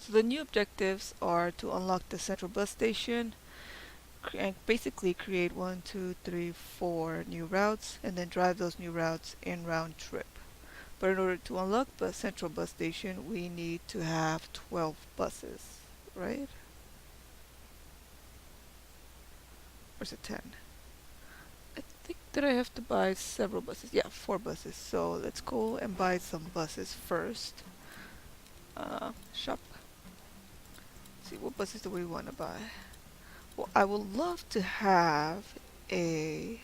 So the new objectives are to unlock the central bus station and basically create 1, 2, 3, 4 new routes and then drive those new routes in round trip. But in order to unlock the central bus station, we need to have 12 buses, right? Or is it 10? I think that I have to buy several buses. Yeah, 4 buses. So let's go and buy some buses first. Shop. Let's see, what buses do we want to buy? Well, I would love to have a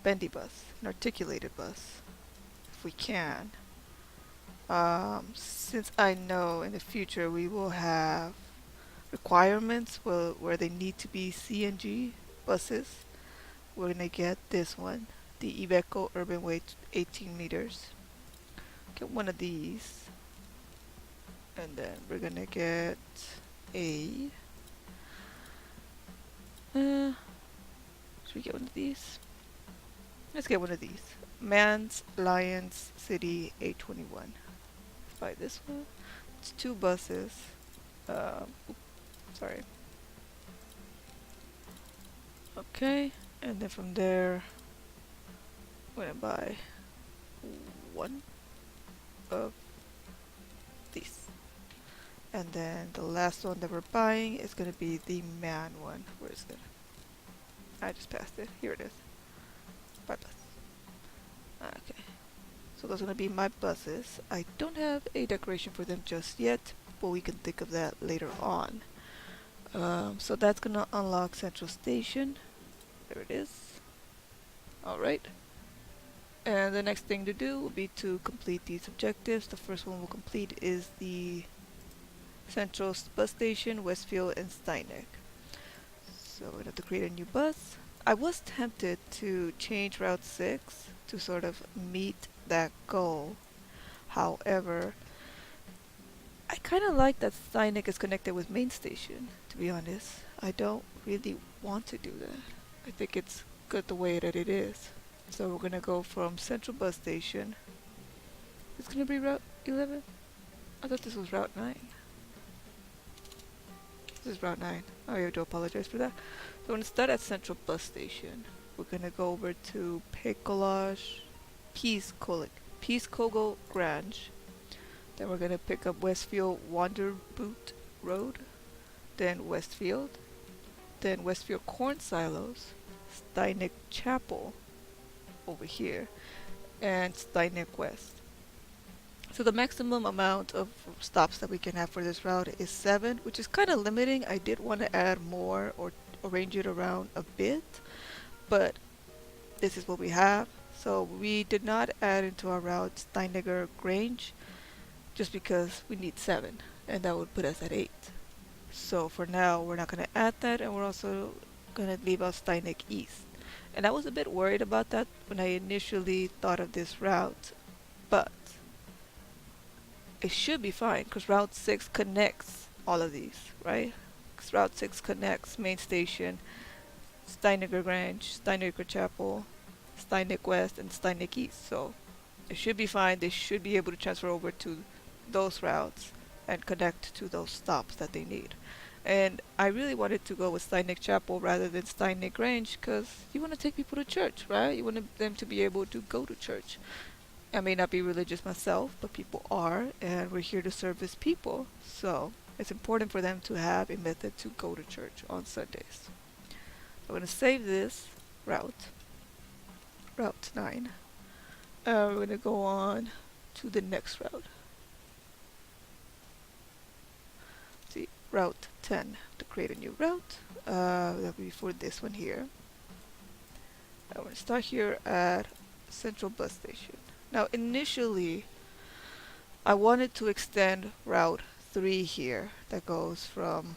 bendy bus, an articulated bus, if we can. Since I know in the future we will have requirements where they need to be CNG buses, we're gonna get this one, the Iveco Urban Weight 18 meters. Get one of these, and then we're gonna get a. Should we get one of these? Let's get one of these. Mans Lions City 821. Buy this one. It's 2 buses. Sorry. Okay, and then from there, I'm gonna buy one of these. And then the last one that we're buying is gonna be the man one. Where is it? I just passed it. Here it is. Buy bus. Okay. So those are gonna be my buses. I don't have a decoration for them just yet, but we can think of that later on. So that's gonna unlock Central Station. There it is. Alright. And the next thing to do will be to complete these objectives. The first one we'll complete is the Central Bus Station, Westfield, and Steineck. So we're gonna have to create a new bus. I was tempted to change Route 6 to sort of meet that goal. However, I kind of like that Steineck is connected with Main Station, to be honest. I don't really want to do that. I think it's good the way that it is. So we're gonna go from Central Bus Station. It's gonna be Route 11? I thought this was Route 9. This is Route 9. I have to apologize for that. So we're gonna start at Central Bus Station. We're gonna go over to Peace Cogo Grange. Then we're gonna pick up Westfield Wanderboot Road. Then Westfield. Then Westfield Corn Silos. Steineck Chapel over here. And Steineck West. So the maximum amount of stops that we can have for this route is 7, which is kind of limiting. I did want to add more or arrange it around a bit, but this is what we have. So we did not add into our route Steinecker Grange just because we need 7, and that would put us at 8. So for now, we're not going to add that, and we're also going to leave out Steineck East. And I was a bit worried about that when I initially thought of this route, but it should be fine because Route 6 connects all of these, right? Because Route 6 connects Main Station, Steinecker Grange, Steinecker Chapel, Steineck West, and Steineck East. So it should be fine. They should be able to transfer over to those routes and connect to those stops that they need. And I really wanted to go with Steineck Chapel rather than Steineck Grange because you want to take people to church, right? You want them to be able to go to church. I may not be religious myself, but people are, and we're here to service people. So it's important for them to have a method to go to church on Sundays. I'm going to save this route, Route 9. We're going to go on to the next route. See, Route 10, to create a new route. That'll be for this one here. I'm going to start here at Central Bus Station. Now initially, I wanted to extend Route 3 here that goes from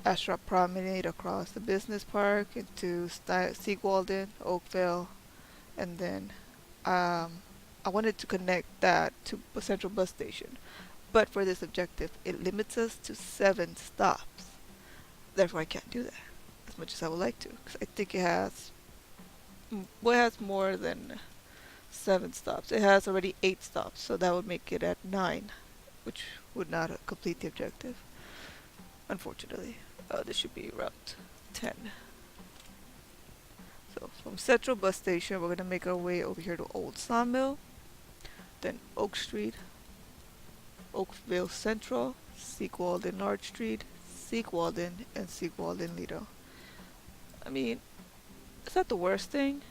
Ashraf Promenade across the business park into Siegwalden, Oakville, and then I wanted to connect that to Central Bus Station. But for this objective, it limits us to 7 stops. Therefore, I can't do that as much as I would like to, because I think it has more than 7 stops. It has already 8 stops, so that would make it at 9, which would not complete the objective, unfortunately. This should be Route 10. So from Central Bus Station, we're going to make our way over here to Old Sawmill, then Oak Street, Oakville Central, Sequalden Large Street, Sequalden, and Sequalden Lido. I mean, it's not the worst thing.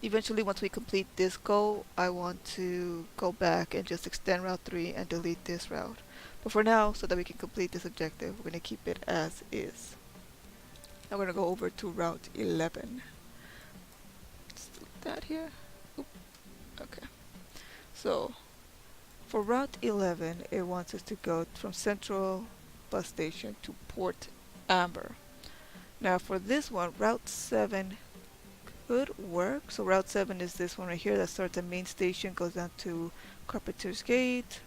Eventually, once we complete this goal, I want to go back and just extend Route 3 and delete this route. But for now, so that we can complete this objective, we're going to keep it as is. Now we're going to go over to Route 11. Let's do that here. Oop. Okay. So, for Route 11, it wants us to go from Central Bus Station to Port Amber. Now for this one, Route 7 could work. So Route 7 is this one right here that starts at Main Station, goes down to Carpenter's Gate,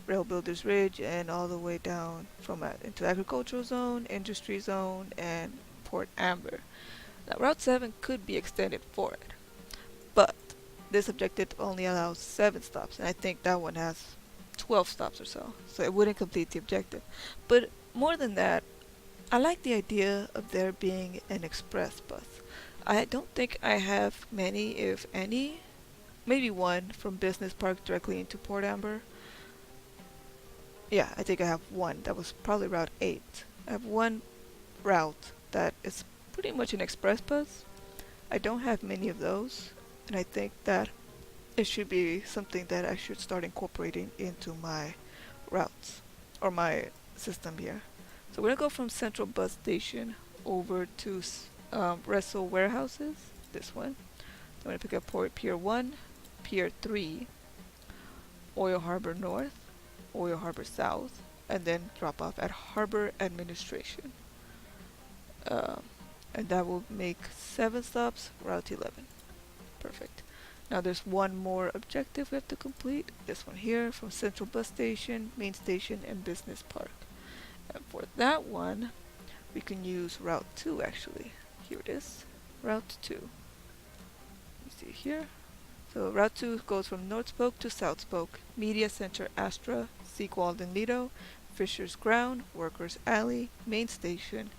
Rail Builders Ridge, and all the way down from into Agricultural Zone, Industry Zone, and Port Amber. Now Route 7 could be extended for it, but this objective only allows 7 stops, and I think that one has 12 stops or so, so it wouldn't complete the objective. But more than that, I like the idea of there being an express bus. I don't think I have many, if any. Maybe one from Business Park directly into Port Amber. Yeah, I think I have one. That was probably Route 8. I have one route that is pretty much an express bus. I don't have many of those, and I think that it should be something that I should start incorporating into my routes or my system here. So we're going to go from Central Bus Station over to Russell Warehouses, this one. I'm going to pick up Port Pier 1, Pier 3, Oil Harbor North, Oil Harbor South, and then drop off at Harbor Administration. And that will make 7 stops, Route 11. Perfect. Now there's one more objective we have to complete. This one here from Central Bus Station, Main Station, and Business Park. And for that one, we can use Route 2 actually. Here it is, Route 2. You see here. So Route 2 goes from North Spoke to South Spoke, Media Center Astra, Sequalden Lido, Fisher's Ground, Workers Alley, Main Station.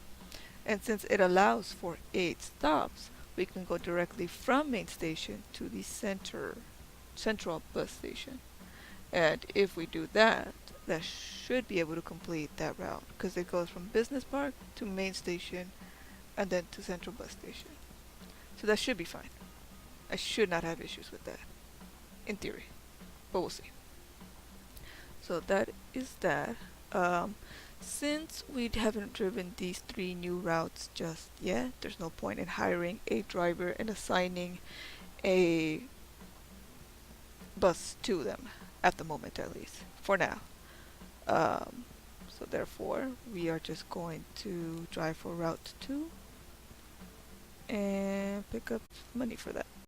And since it allows for 8 stops, we can go directly from Main Station to the Central Bus Station. And if we do that, that should be able to complete that route, because it goes from Business Park to Main Station and then to Central Bus Station. So that should be fine. I should not have issues with that, in theory, but we'll see. So that is that. Since we haven't driven these 3 new routes just yet, there's no point in hiring a driver and assigning a bus to them, at the moment at least, for now. So therefore, we are just going to drive for Route 2 and pick up money for that.